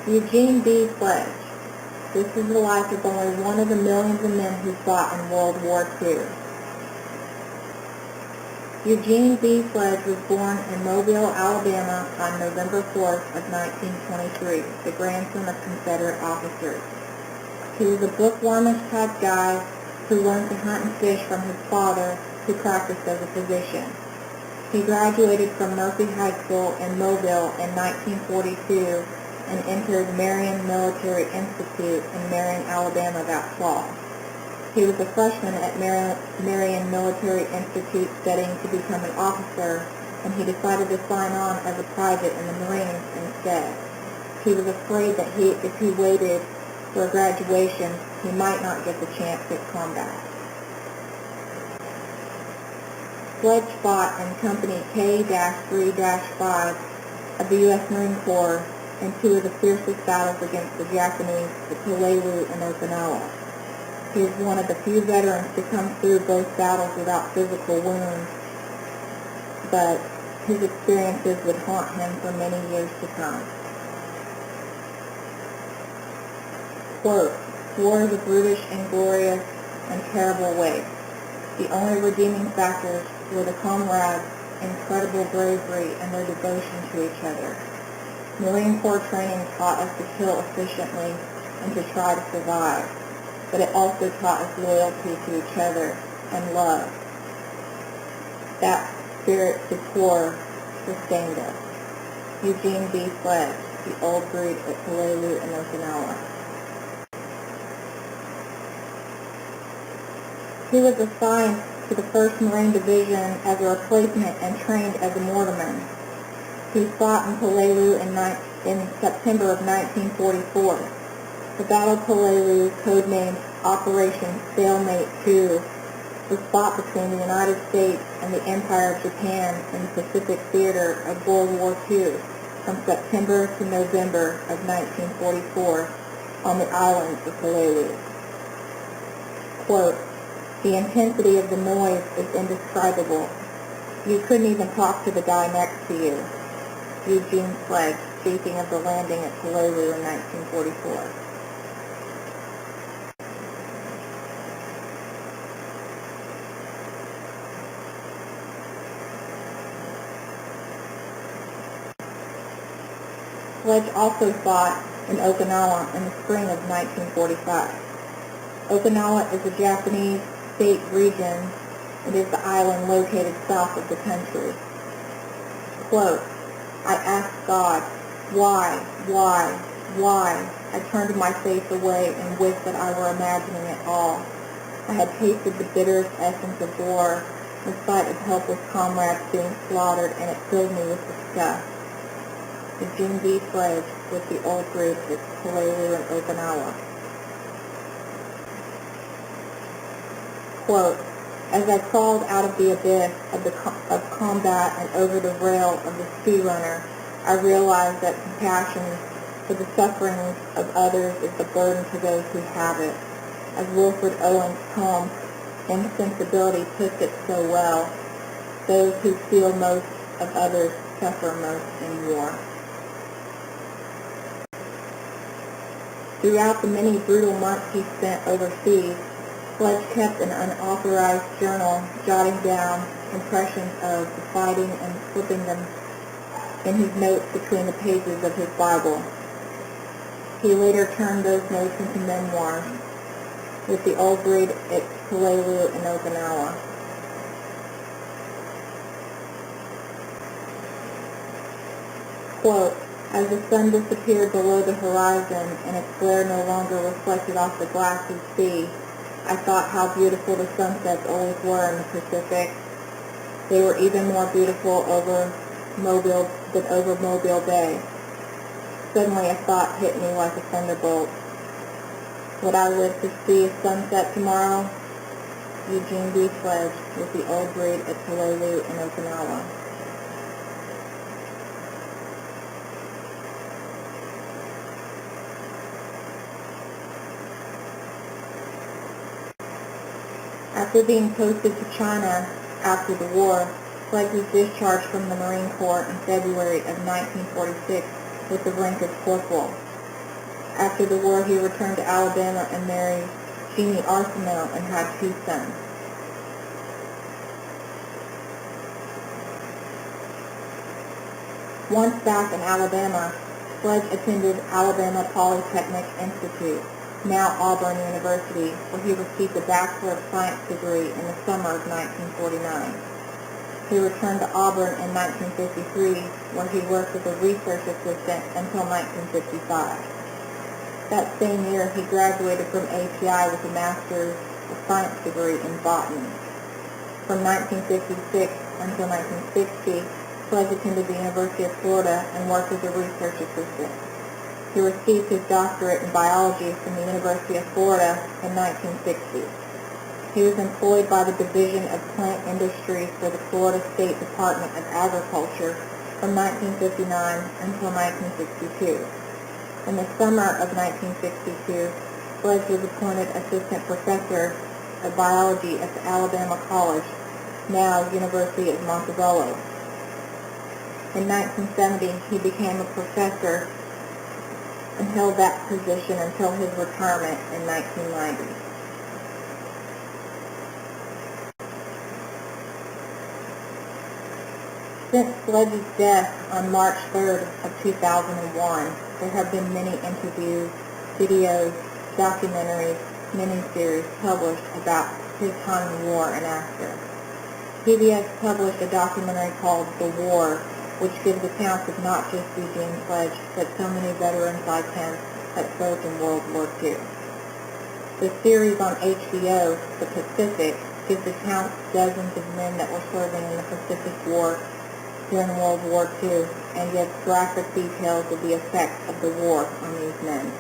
Eugene B. Sledge. This is the life of only one of the millions of men who fought in World War II. Eugene B. Sledge was born in Mobile, Alabama on November 4th of 1923, the grandson of Confederate officers. He was a bookwormish type guy who learned to hunt and fish from his father, who practiced as a physician. He graduated from Murphy High School in Mobile in 1942 and entered Marion Military Institute in Marion, Alabama that fall. He was a freshman at Marion Military Institute studying to become an officer, and he decided to sign on as a private in the Marines instead. He was afraid that if he waited for graduation, he might not get the chance at combat. Sledge fought in Company K-3-5 of the U.S. Marine Corps in two of the fiercest battles against the Japanese at Peleliu and Okinawa. He is one of the few veterans to come through both battles without physical wounds, but his experiences would haunt him for many years to come. Quote, "War is a brutish, inglorious, and terrible waste. The only redeeming factors were the comrades' incredible bravery and their devotion to each other. Marine Corps training taught us to kill efficiently and to try to survive, but it also taught us loyalty to each other and love. That spirit to corps sustained us." Eugene B. Sledge, The Old Breed at Peleliu and Okinawa. He was assigned to the 1st Marine Division as a replacement and trained as a mortarman. He fought in Peleliu in September of 1944. The Battle of Peleliu, codenamed Operation Stalemate II, was fought between the United States and the Empire of Japan in the Pacific Theater of World War II from September to November of 1944 on the island of Peleliu. Quote, "The intensity of the noise is indescribable. You couldn't even talk to the guy next to you." Eugene Sledge, speaking of the landing at Peleliu in 1944. Sledge also fought in Okinawa in the spring of 1945. Okinawa is a Japanese state region and is the island located south of the country. Quote, "I asked God, why? I turned my face away and wished that I were imagining it all. I had tasted the bitterest essence of war, the sight of helpless comrades being slaughtered, and it filled me with disgust." Eugene B. Sledge with The Old Breed at Peleliu and Okinawa. Quote, "As I crawled out of the abyss of combat and over the rail of the ski runner, I realized that compassion for the sufferings of others is the burden to those who have it. As Wilfred Owen's poem Insensibility puts it so well, those who feel most of others suffer most in war." Throughout the many brutal months he spent overseas, Sledge kept an unauthorized journal, jotting down impressions of the fighting and slipping them in his notes between the pages of his Bible. He later turned those notes into memoirs, with The Old Breed at Peleliu and Okinawa. Quote, "As the sun disappeared below the horizon and its glare no longer reflected off the glassy sea, I thought how beautiful the sunsets always were in the Pacific. They were even more beautiful over Mobile Bay. Suddenly a thought hit me like a thunderbolt. Would I live to see a sunset tomorrow?" Eugene B. Sledge with The Old Breed at Peleliu and Okinawa. After being posted to China after the war, Sledge was discharged from the Marine Corps in February of 1946 with the rank of corporal. After the war, he returned to Alabama and married Jeannie Arsenault and had 2 sons. Once back in Alabama, Sledge attended Alabama Polytechnic Institute, now Auburn University, where he received a Bachelor of Science degree in the summer of 1949. He returned to Auburn in 1953, where he worked as a research assistant until 1955. That same year, he graduated from API with a Master's of Science degree in botany. From 1956 until 1960, Sledge attended the University of Florida and worked as a research assistant. He received his doctorate in biology from the University of Florida in 1960. He was employed by the Division of Plant Industries for the Florida State Department of Agriculture from 1959 until 1962. In the summer of 1962, Sledge was appointed assistant professor of biology at the Alabama College, now University of Montebello. In 1970, he became a professor and held that position until his retirement in 1990. Since Sledge's death on March 3rd of 2001, there have been many interviews, videos, documentaries, miniseries published about his time in war and after. PBS published a documentary called The War, which gives accounts of not just Eugene Sledge, but so many veterans like him that served in World War II. The series on HBO, The Pacific, gives accounts of dozens of men that were serving in the Pacific War during World War II and gives graphic details of the effects of the war on these men.